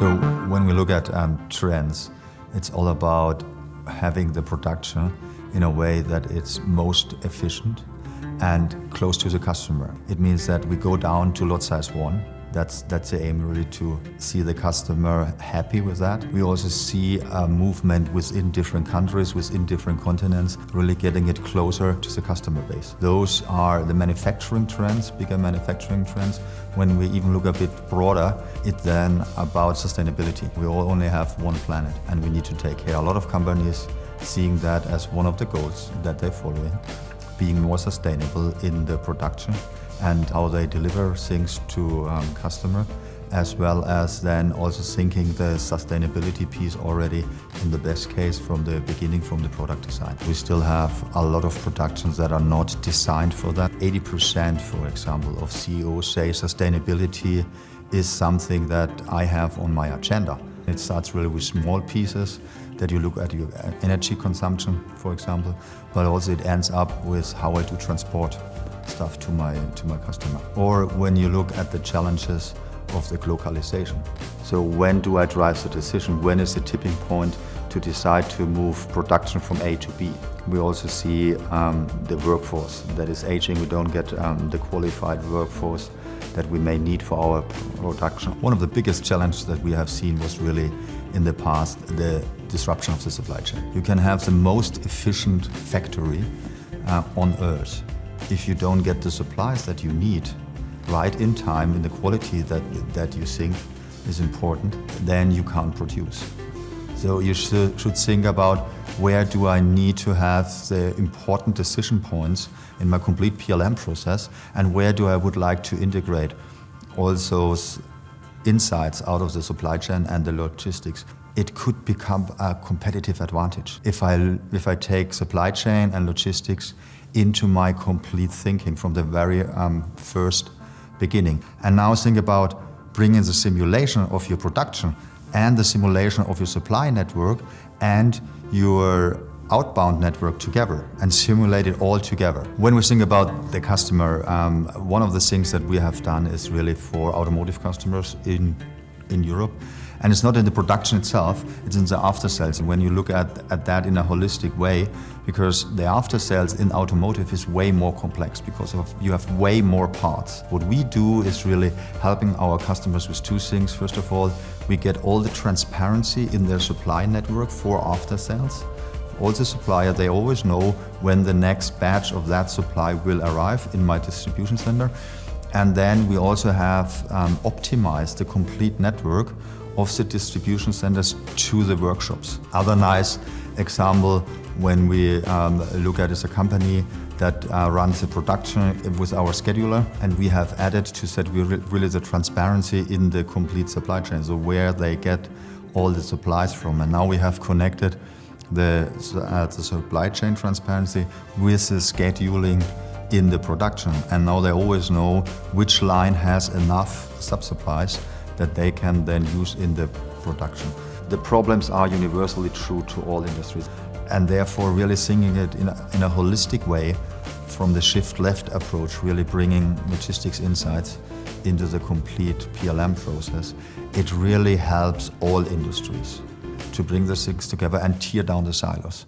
So when we look at trends, it's all about having the production in a way that it's most efficient and close to the customer. It means that we go down to lot size 1. That's the aim, really, to see the customer happy with that. We also see a movement within different countries, within different continents, really getting it closer to the customer base. Those are the manufacturing trends, bigger manufacturing trends. When we even look a bit broader, it's then about sustainability. We all only have one planet and we need to take care. A lot of companies seeing that as one of the goals that they're following, being more sustainable in the production and how they deliver things to customer, as well as then also thinking the sustainability piece already in the best case from the beginning, from the product design. We still have a lot of productions that are not designed for that. 80%, for example, of CEOs say sustainability is something that I have on my agenda. It starts really with small pieces that you look at your energy consumption, for example, but also it ends up with how I do transport stuff to my customer. Or when you look at the challenges of the localization. So when do I drive the decision? When is the tipping point to decide to move production from A to B? We also see the workforce that is aging. We don't get the qualified workforce that we may need for our production. One of the biggest challenges that we have seen was really in the past the disruption of the supply chain. You can have the most efficient factory on earth. If you don't get the supplies that you need right in time in the quality that you think is important, then you can't produce. So you should think about where do I need to have the important decision points in my complete PLM process, and where do I would like to integrate all those insights out of the supply chain and the logistics. It could become a competitive advantage if I take supply chain and logistics into my complete thinking from the very first beginning. And now think about bringing the simulation of your production and the simulation of your supply network and your outbound network together and simulate it all together. When we think about the customer, one of the things that we have done is really for automotive customers in Europe. And it's not in the production itself, it's in the after sales. And when you look at that in a holistic way, because the after sales in automotive is way more complex because you have way more parts. What we do is really helping our customers with two things. First of all, we get all the transparency in their supply network for after sales. All the supplier, they always know when the next batch of that supply will arrive in my distribution center. And then we also have optimized the complete network of the distribution centers to the workshops. Other nice example when we look at is a company that runs the production with our scheduler, and we have added to set really the transparency in the complete supply chain, so where they get all the supplies from. And now we have connected the supply chain transparency with the scheduling in the production, and now they always know which line has enough sub-supplies that they can then use in the production. The problems are universally true to all industries, and therefore really thinking it in a holistic way from the shift left approach, really bringing logistics insights into the complete PLM process. It really helps all industries to bring the things together and tear down the silos.